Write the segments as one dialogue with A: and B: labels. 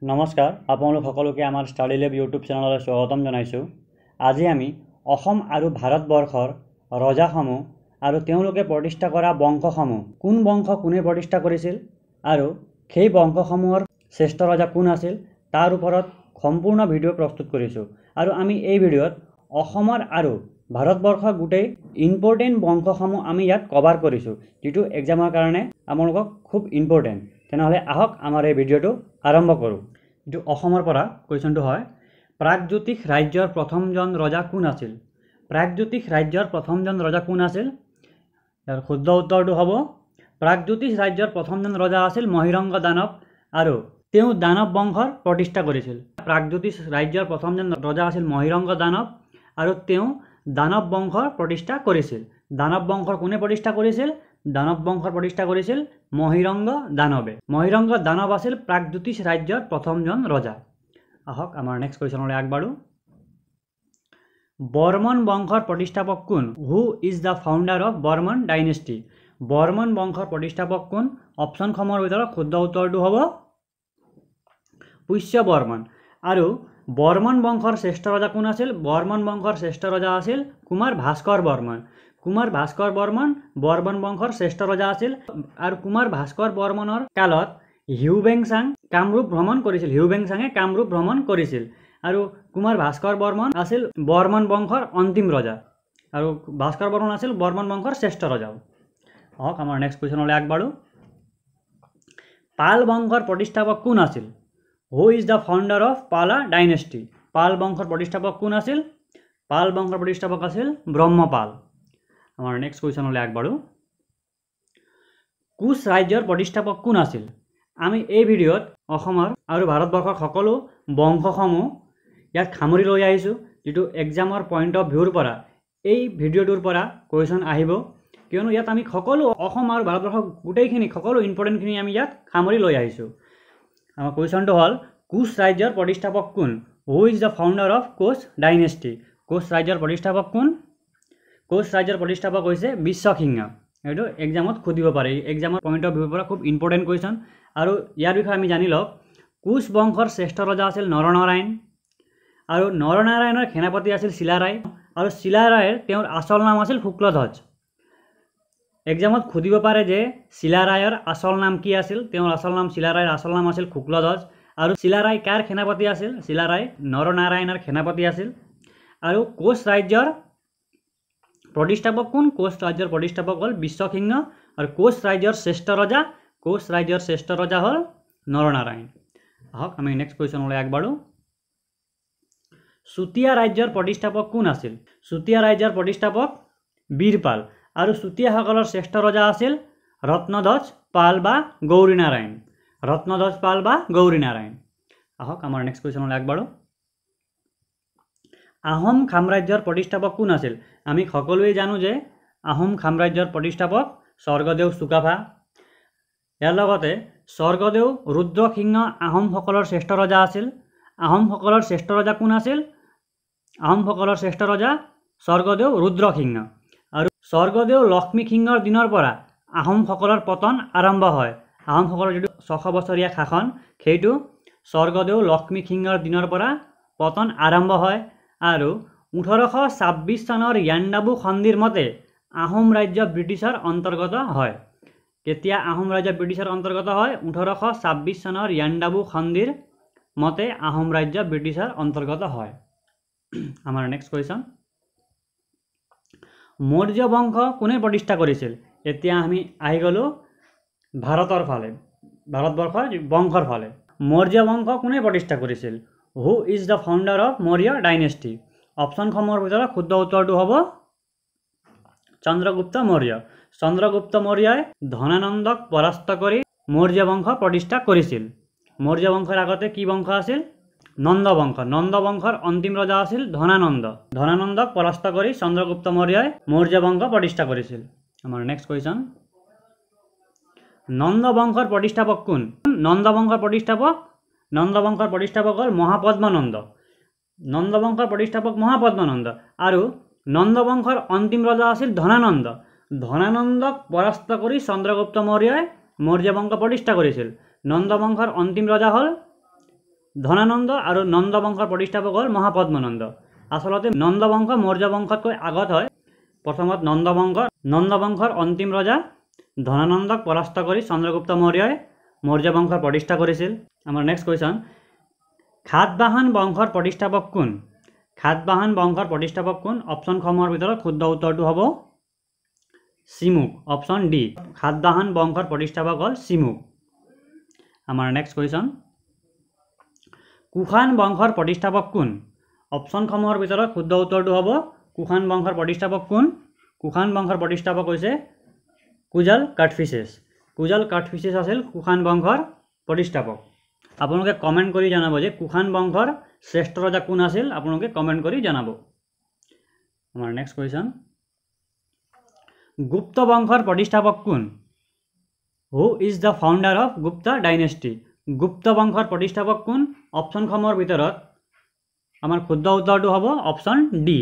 A: নমস্কাৰ আপোনালোক সকলোকে আমাৰ ষ্টাডি লেব ইউটিউব চেনেললৈ স্বাগতম জনাইছোঁ। আজি আমি অসম আৰু ভাৰতবৰ্ষৰ ৰজাসমূহ আৰু তেওঁলোকে প্ৰতিষ্ঠা কৰা বংশসমূহ কোন বংশ কোনে প্ৰতিষ্ঠা কৰিছিল আৰু সেই বংশসমূহৰ শ্ৰেষ্ঠ ৰজা কোন আছিল তাৰ ওপৰত সম্পূৰ্ণ ভিডিঅ' প্ৰস্তুত কৰিছোঁ। আৰু আমি এই ভিডিঅ'ত অসমৰ আৰু ভাৰতবৰ্ষৰ গোটেই ইম্পৰ্টেণ্ট বংশসমূহ আমি ইয়াত কভাৰ কৰিছোঁ, যিটো এক্সামৰ কাৰণে আপোনালোকক খুব ইম্পৰ্টেণ্ট। তেনেহ'লে আহক আমাৰ এই ভিডিঅ'টো আৰম্ভ কৰোঁ। যিটো অসমৰ পৰা কুৱেশ্যনটো হয়, প্ৰাগজ্যোতিষ ৰাজ্যৰ প্ৰথমজন ৰজা কোন আছিল? প্ৰাগজ্যোতিষ ৰাজ্যৰ প্ৰথমজন ৰজা কোন আছিল? ইয়াৰ শুদ্ধ উত্তৰটো হ'ব প্ৰাগজ্যোতিষ ৰাজ্যৰ প্ৰথমজন ৰজা আছিল মহিৰংগ দানৱ আৰু তেওঁ দানৱ বংশৰ প্ৰতিষ্ঠা কৰিছিল। প্ৰাগজ্যোতিষ ৰাজ্যৰ প্ৰথমজন ৰজা আছিল মহিৰংগ দানৱ আৰু তেওঁ দানৱ বংশৰ প্ৰতিষ্ঠা কৰিছিল। দানৱ বংশৰ কোনে প্ৰতিষ্ঠা কৰিছিল? দানৱ বংশৰ প্ৰতিষ্ঠা কৰিছিল মহিৰংগ দানৱে। মহিৰংগ দানৱ আছিল প্ৰাগজ্যোতিষ ৰাজ্যৰ প্ৰথমজন ৰজা। আহক আমাৰ নেক্সট কুৱেশ্যনলৈ আগবাঢ়ো। বৰ্মন বংশৰ প্ৰতিষ্ঠাপক কোন? Who is the founder of Varman dynasty? Varman বংশৰ প্ৰতিষ্ঠাপক কোন? অপশ্যনসমূহৰ ভিতৰত শুদ্ধ উত্তৰটো হ'ব পুষ্য বৰ্মন। আৰু বৰ্মন বংশৰ শ্ৰেষ্ঠ ৰজা কোন আছিল? বৰ্মন বংশৰ শ্ৰেষ্ঠ ৰজা আছিল কুমাৰ ভাস্কৰ বৰ্মন। কুমাৰ ভাস্কৰ বৰ্মন বৰ্মন বংশৰ শ্ৰেষ্ঠ ৰজা আছিল। আৰু কুমাৰ ভাস্কৰ বৰ্মনৰ কালত হিউবেংচাং কামৰূপ ভ্ৰমণ কৰিছিল। হিউবেংচাঙে কামৰূপ ভ্ৰমণ কৰিছিল। আৰু কুমাৰ ভাস্কৰ বৰ্মন আছিল বৰ্মন বংশৰ অন্তিম ৰজা আৰু ভাস্কৰ বৰ্মন আছিল বৰ্মন বংশৰ শ্ৰেষ্ঠ ৰজাও। আহক আমাৰ নেক্সট কুৱেশ্যনলৈ আগবাঢ়ো। পাল বংশৰ প্ৰতিষ্ঠাপক কোন আছিল? হু ইজ দ্য ফাউণ্ডাৰ অফ পালা ডাইনেষ্টি? পাল বংশৰ প্ৰতিষ্ঠাপক কোন আছিল? পাল বংশৰ প্ৰতিষ্ঠাপক আছিল ব্ৰহ্মপাল। আমাৰ নেক্সট কুৱেশ্যনলৈ আগবাঢ়ো। কোচ ৰাজ্যৰ প্ৰতিষ্ঠাপক কোন আছিল? আমি এই ভিডিঅ'ত অসমৰ আৰু ভাৰতবৰ্ষৰ সকলো বংশসমূহ ইয়াত সামৰি লৈ আহিছোঁ, যিটো এক্সামৰ পইণ্ট অফ ভিউৰ পৰা এই ভিডিঅ'টোৰ পৰা কুৱেশ্যন আহিব, কিয়নো ইয়াত আমি সকলো অসম আৰু ভাৰতবৰ্ষৰ গোটেইখিনি সকলো ইম্পৰ্টেণ্টখিনি আমি ইয়াত সামৰি লৈ আহিছোঁ। আমাৰ কুৱেশ্যনটো হ'ল, কোচ ৰাজ্যৰ প্ৰতিষ্ঠাপক কোন? Who is the founder of Koch dynasty? Koch ৰাজ্যৰ প্ৰতিষ্ঠাপক কোন? কোচ ৰাজ্যৰ প্ৰতিষ্ঠাপক হৈছে বিশ্বসিংহ। এইটো এক্সামত সুধিব পাৰে, এক্সামৰ পইণ্ট অফ ভিউৰ পৰা খুব ইম্পৰ্টেণ্ট কুৱেশ্যন। আৰু ইয়াৰ বিষয়ে আমি জানি লওক। কোচ বংশৰ শ্ৰেষ্ঠ ৰজা আছিল নৰনাৰায়ণ আৰু নৰনাৰায়ণৰ সেনাপতি আছিল চিলাৰায় আৰু চিলাৰায়ৰ তেওঁৰ আচল নাম আছিল শুক্লধ্বজ। এক্সামত সুধিব পাৰে যে চিলাৰায়ৰ আচল নাম কি আছিল? তেওঁৰ আচল নাম চিলাৰায়ৰ আচল নাম আছিল শুক্লধ্বজ। আৰু চিলাৰায় কাৰ সেনাপতি আছিল? চিলাৰায় নৰনাৰায়ণৰ সেনাপতি আছিল। আৰু কোচ ৰাজ্যৰ প্ৰতিষ্ঠাপক কোন? কোচ ৰাজ্যৰ প্ৰতিষ্ঠাপক হ'ল বিশ্বসিংহ আৰু কোচ ৰাজ্যৰ শ্ৰেষ্ঠ ৰজা হ'ল নৰনাৰায়ণ। আহক আমি নেক্সট কুৱেশ্যনলৈ আগবাঢ়ো। চুতীয়া ৰাজ্যৰ প্ৰতিষ্ঠাপক কোন আছিল? চুতীয়া ৰাজ্যৰ প্ৰতিষ্ঠাপক বীৰপাল আৰু চুতীয়াসকলৰ শ্ৰেষ্ঠ ৰজা আছিল ৰত্নধ্বজ পাল বা গৌৰীনাৰায়ণ। ৰত্নধ্বজ পাল বা গৌৰীনাৰায়ণ। আহক আমাৰ নেক্সট কুৱেশ্যনলৈ আগবাঢ়ো। আহোম সাম্ৰাজ্যৰ প্ৰতিষ্ঠাপক কোন আছিল? আমি সকলোৱে জানো যে আহোম সাম্ৰাজ্যৰ প্ৰতিষ্ঠাপক স্বৰ্গদেউ চুকাফা। ইয়াৰ লগতে স্বৰ্গদেউ ৰুদ্ৰসিংহ আহোমসকলৰ শ্ৰেষ্ঠ ৰজা আছিল। আহোমসকলৰ শ্ৰেষ্ঠ ৰজা কোন আছিল? আহোমসকলৰ শ্ৰেষ্ঠ ৰজা স্বৰ্গদেউ ৰুদ্ৰসিংহ। আৰু স্বৰ্গদেউ লক্ষ্মীসিংহৰ দিনৰ পৰা আহোমসকলৰ পতন আৰম্ভ হয়। আহোমসকলৰ যিটো 600 বছৰীয়া শাসন, সেইটো স্বৰ্গদেউ লক্ষ্মীসিংহৰ দিনৰ পৰা পতন আৰম্ভ হয়। আৰু 1826 চনৰ ইয়াণ্ডাবু সন্ধিৰ মতে আহোম ৰাজ্য ব্ৰিটিছৰ অন্তৰ্গত হয়। কেতিয়া আহোম ৰাজ্য ব্ৰিটিছৰ অন্তৰ্গত হয়? 1826 চনৰ ইয়াণ্ডাবু সন্ধিৰ মতে আহোম ৰাজ্য ব্ৰিটিছৰ অন্তৰ্গত হয়। আমাৰ নেক্সট কুৱেশ্যন। মৌৰ্য বংশ কোনে প্ৰতিষ্ঠা কৰিছিল? এতিয়া আমি আহি গ'লোঁ ভাৰতৰ ফালে, ভাৰতবৰ্ষৰ বংশৰ ফালে। মৌৰ্য বংশ কোনে প্ৰতিষ্ঠা কৰিছিল? Who is the founder of Maurya dynasty? অপশ্যনসমূহৰ ভিতৰত শুদ্ধ উত্তৰটো হ'ব চন্দ্ৰগুপ্ত মৌৰ্য। চন্দ্ৰগুপ্ত মৌৰ্যই ধনানন্দক পৰাস্ত কৰি মৌৰ্য বংশ প্ৰতিষ্ঠা কৰিছিল। মৌৰ্য বংশৰ আগতে কি বংশ আছিল? নন্দ বংশ। নন্দ বংশৰ অন্তিম ৰজা আছিল ধনানন্দ। ধনানন্দক পৰাস্ত কৰি চন্দ্ৰগুপ্ত মৌৰ্যই মৌৰ্য বংশ প্ৰতিষ্ঠা কৰিছিল। আমাৰ নেক্সট কুৱেশ্যন। নন্দ বংশৰ প্ৰতিষ্ঠাপক কোন? নন্দ বংশৰ প্ৰতিষ্ঠাপক হ'ল মহাপদ্মনন্দ। নন্দ বংশৰ প্ৰতিষ্ঠাপক মহাপদ্মনন্দ আৰু নন্দ বংশৰ অন্তিম ৰজা আছিল ধনানন্দ। ধনানন্দক পৰাস্ত কৰি চন্দ্ৰগুপ্ত মৌৰ্যই মৌৰ্য বংশ প্ৰতিষ্ঠা কৰিছিল। নন্দ বংশৰ অন্তিম ৰজা হ'ল ধনানন্দ আৰু নন্দ বংশৰ প্ৰতিষ্ঠাপক হ'ল মহাপদ্মনন্দ। আচলতে নন্দ বংশ মৌৰ্য বংশতকৈ আগত হয়। প্ৰথমত নন্দ বংশৰ অন্তিম ৰজা ধনানন্দক পৰাস্ত কৰি চন্দ্ৰগুপ্ত মৌৰ্যই মৌৰ্য বংশৰ প্ৰতিষ্ঠা কৰিছিল। আমাৰ নেক্সট কুৱেশ্যন, সাতবাহন বংশৰ প্ৰতিষ্ঠাপক কোন? সাতবাহন বংশৰ প্ৰতিষ্ঠাপক কোন? অপশ্যনসমূহৰ ভিতৰত শুদ্ধ উত্তৰটো হ'ব চিমুক, অপশ্যন ডি। সাতবাহন বংশৰ প্ৰতিষ্ঠাপক হ'ল চিমুক। আমাৰ নেক্সট কুৱেশ্যন, কুষাণ বংশৰ প্ৰতিষ্ঠাপক কোন? অপশ্যনসমূহৰ ভিতৰত শুদ্ধ উত্তৰটো হ'ব কুষাণ বংশৰ প্ৰতিষ্ঠাপক কোন? কুষাণ বংশৰ প্ৰতিষ্ঠাপক হৈছে কুজল কাডফিছেছ। কুজল কাডফিছেছ আছিল কুষাণ বংশৰ প্ৰতিষ্ঠাপক। আপোনালোকে কমেণ্ট কৰি জনাব যে কুষাণ বংশৰ শ্ৰেষ্ঠ ৰজা কোন আছিল, আপোনালোকে কমেণ্ট কৰি জনাব। আমাৰ নেক্সট কুৱেশ্যন, গুপ্ত বংশৰ প্ৰতিষ্ঠাপক কোন? Who is the founder of Gupta dynasty? Gupta বংশৰ প্ৰতিষ্ঠাপক কোন? অপশ্যনসমূহৰ ভিতৰত আমাৰ শুদ্ধ উত্তৰটো হ'ব option D.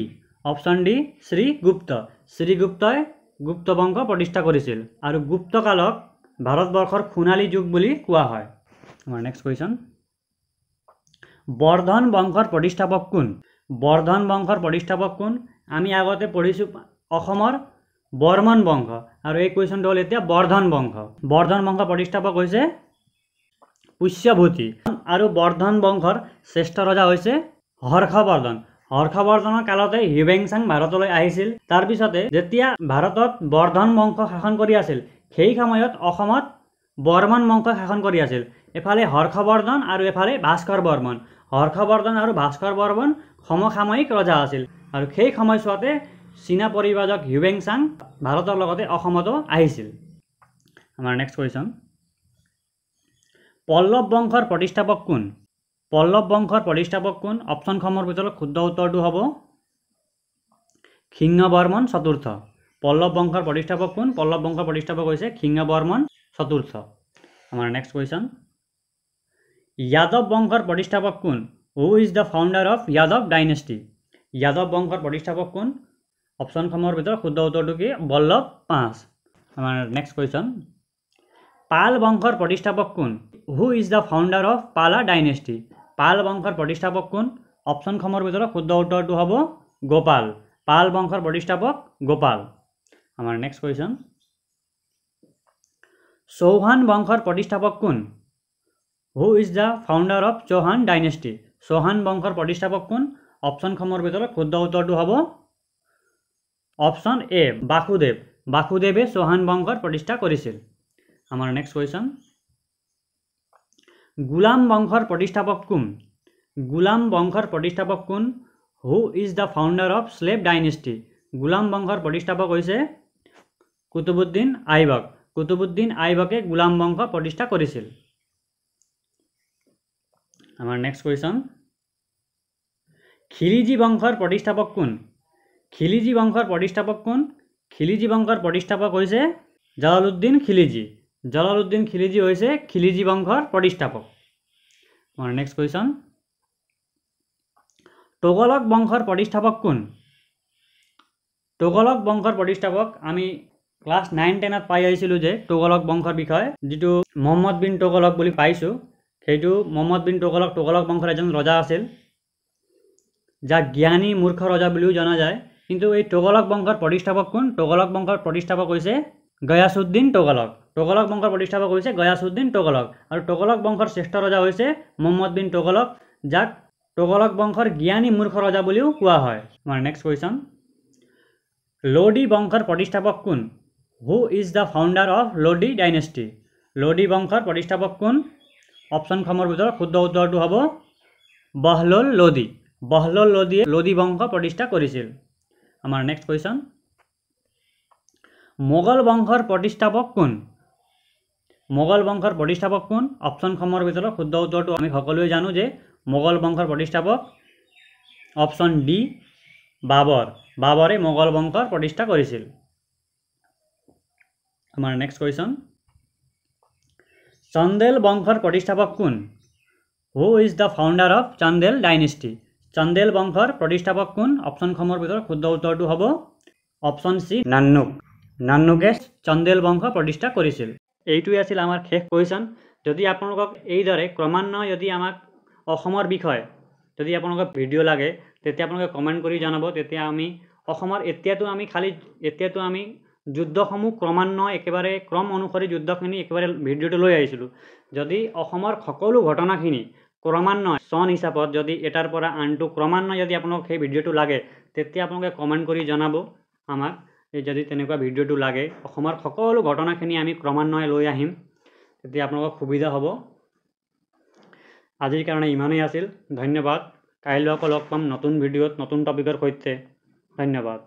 A: Option D Srigupta. শ্ৰীগুপ্তই গুপ্ত বংশ প্ৰতিষ্ঠা কৰিছিল আৰু গুপ্ত কালক ভাৰতবৰ্ষৰ সোণালী যুগ বুলি কোৱা হয়। আমাৰ নেক্সট কুৱেশ্যন, বৰ্ধন বংশৰ প্ৰতিষ্ঠাপক কোন? বৰ্ধন বংশৰ প্ৰতিষ্ঠাপক কোন? আমি আগতে পঢ়িছোঁ অসমৰ বৰ্মন বংশ আৰু এই কুৱেশ্যনটো হ'ল এতিয়া বৰ্ধন বংশ। বৰ্ধন বংশৰ প্ৰতিষ্ঠাপক হৈছে পুষ্যভূতি আৰু বৰ্ধন বংশৰ শ্ৰেষ্ঠ ৰজা হৈছে হৰ্ষবৰ্ধন। হৰ্ষবৰ্ধনৰ কালতে হিউৱেনচাং ভাৰতলৈ আহিছিল। তাৰপিছতে যেতিয়া ভাৰতত বৰ্ধন বংশ শাসন কৰি আছিল সেই সময়ত অসমত বৰ্মন বংশ শাসন কৰি আছিল। এফালে হৰ্ষবৰ্ধন আৰু এফালে ভাস্কৰ বৰ্মন। হৰ্ষবৰ্ধন আৰু ভাস্কৰ বৰ্মন সমসাময়িক ৰজা আছিল আৰু সেই সময়ছোৱাতে চীনা পৰিব্ৰাজক হিউৱেনচাং ভাৰতৰ লগতে অসমতো আহিছিল। আমাৰ নেক্সট কুৱেশ্যন, পল্লৱ বংশৰ প্ৰতিষ্ঠাপক কোন? পল্লৱ বংশৰ প্ৰতিষ্ঠাপক কোন? অপশ্যনসমূহৰ ভিতৰত শুদ্ধ উত্তৰটো হ'ব সিংহবৰ্মন চতুৰ্থ। পল্লৱ বংশৰ প্ৰতিষ্ঠাপক কোন? পল্লৱ বংশৰ প্ৰতিষ্ঠাপক হৈছে সিংহবৰ্মন চতুৰ্থ। আমাৰ নেক্সট কুৱেশ্যন, যাদৱ বংশৰ প্ৰতিষ্ঠাপক কোন? Who is the founder of Yadav dynasty? Yadav বংশৰ প্ৰতিষ্ঠাপক কোন? অপশ্যনসমূহৰ ভিতৰত শুদ্ধ উত্তৰটো কি? বল্লভ পাঁচ। আমাৰ নেক্সট কুৱেশ্যন, পাল বংশৰ প্ৰতিষ্ঠাপক কোন? Who is the founder of পালা ডাইনেষ্টি? পাল বংশৰ প্ৰতিষ্ঠাপক কোন? অপশ্যনসমূহৰ ভিতৰত শুদ্ধ উত্তৰটো হ'ব গোপাল। পাল বংশৰ প্ৰতিষ্ঠাপক গোপাল। আমাৰ নেক্সট কুৱেশ্যন, চৌহান বংশৰ প্ৰতিষ্ঠাপক কোন? Who is the founder of Chauhan dynasty? Chauhan বংশৰ প্ৰতিষ্ঠাপক কোন? অপশ্যনসমূহৰ ভিতৰত শুদ্ধ উত্তৰটো হ'ব অপশ্যন এ বাসুদেৱ। বাসুদেৱে চৌহান বংশৰ প্ৰতিষ্ঠা কৰিছিল। আমাৰ নেক্সট কুৱেশ্যন, গোলাম বংশৰ প্ৰতিষ্ঠাপক কোন? গোলাম বংশৰ প্ৰতিষ্ঠাপক কোন? Who is the founder of slave dynasty? গোলাম বংশৰ প্ৰতিষ্ঠাপক হৈছে কুতুবুদ্দিন আইবক। কুতুবুদ্দিন আইবকে গোলাম বংশ প্ৰতিষ্ঠা কৰিছিল। আমাৰ নেক্সট কুৱেশ্যন, খিলিজি বংশৰ প্ৰতিষ্ঠাপক কোন? খিলিজি বংশৰ প্ৰতিষ্ঠাপক কোন? খিলিজি বংশৰ প্ৰতিষ্ঠাপক হৈছে জালালুদ্দিন খিলিজি। জালালুদ্দিন খিলিজি হৈছে খিলিজি বংশৰ প্ৰতিষ্ঠাপক। আমাৰ নেক্সট কুৱেশ্যন, তোগলক বংশৰ প্ৰতিষ্ঠাপক কোন? তোগলক বংশৰ প্ৰতিষ্ঠাপক আমি ক্লাছ 9-10ত পাই আহিছিলোঁ যে তোগলক বংশৰ বিষয়ে যিটো মহম্মদ বিন তোগলক বুলি পাইছোঁ, সেইটো মহম্মদ বিন তোগলক তোগলক বংশৰ এজন ৰজা আছিল যাক জ্ঞানী মূৰ্খ ৰজা বুলিও জনা যায়। কিন্তু এই তোগলক বংশৰ প্ৰতিষ্ঠাপক কোন? তোগলক বংশৰ প্ৰতিষ্ঠাপক হৈছে গয়াসুদ্দিন তোগলক। তোগলক বংশৰ প্ৰতিষ্ঠাপক হৈছে গয়াসুদ্দিন তোগলক আৰু তোগলক বংশৰ শ্ৰেষ্ঠ ৰজা হৈছে মহম্মদ বিন তোগলক, যাক তোগলক বংশৰ জ্ঞানী মূৰ্খ ৰজা বুলিও কোৱা হয়। আমাৰ নেক্সট কুৱেশ্যন, লোডি বংশৰ প্ৰতিষ্ঠাপক কোন? Who is the founder of Lodi dynasty? Lodi বংশৰ প্ৰতিষ্ঠাপক কোন? অপশ্যনসমূহৰ ভিতৰত শুদ্ধ উত্তৰটো হ'ব বহলুল লোডি। বহলুল লোডিয়ে লোডি বংশ প্ৰতিষ্ঠা কৰিছিল। আমাৰ নেক্সট কুৱেশ্যন, মোগল বংশৰ প্ৰতিষ্ঠাপক কোন? মোগল বংশৰ প্ৰতিষ্ঠাপক কোন? অপশ্যনসমূহৰ ভিতৰত শুদ্ধ উত্তৰটো আমি সকলোৱে জানো যে মোগল বংশৰ প্ৰতিষ্ঠাপক অপশ্যন ডি বাবৰ। বাবৰে মোগল বংশৰ প্ৰতিষ্ঠা কৰিছিল। আমাৰ নেক্সট কুৱেশ্যন, চন্দেল বংশৰ প্ৰতিষ্ঠাপক কোন? Who is the founder of Chandel dynasty? Chandel বংশৰ প্ৰতিষ্ঠাপক কোন? অপশ্যনসমূহৰ ভিতৰত শুদ্ধ উত্তৰটো হ'ব অপশ্যন চি নান্নুক। নান্নুকে চন্দেল বংশ প্ৰতিষ্ঠা কৰিছিল। এইটোৱে আছিল আমাৰ শেষ কুৱেশ্যন। যদি আপোনালোকক এইদৰে ক্ৰমান্বয়ে যদি আমাক অসমৰ বিষয়ে যদি আপোনালোকৰ ভিডিঅ' লাগে তেতিয়া আপোনালোকে কমেণ্ট কৰি জনাব। তেতিয়া আমি অসমৰ এতিয়াতো আমি যুদ্ধসমূহ ক্ৰমান্বয়ে একেবাৰে ক্ৰম অনুসৰি যুদ্ধখিনি একেবাৰে ভিডিঅ'টো লৈ আহিছিলোঁ। যদি অসমৰ সকলো ঘটনাখিনি ক্ৰমান্বয়ে চন হিচাপত যদি এটাৰ পৰা আনটো ক্ৰমান্বয়ে যদি আপোনালোক সেই ভিডিঅ'টো লাগে তেতিয়া আপোনালোকে কমেণ্ট কৰি জনাব আমাক। যদি তেনেকুৱা ভিডিঅ'টো লাগে অসমৰ সকলো ঘটনাখিনি আমি ক্ৰমান্বয়ে লৈ আহিম, তেতিয়া আপোনালোকৰ সুবিধা হ'ব। আজিৰ কাৰণে ইমানেই আছিল। ধন্যবাদ। কাইলৈ আকৌ লগ পাম নতুন ভিডিঅ'ত নতুন টপিকৰ সৈতে। ধন্যবাদ।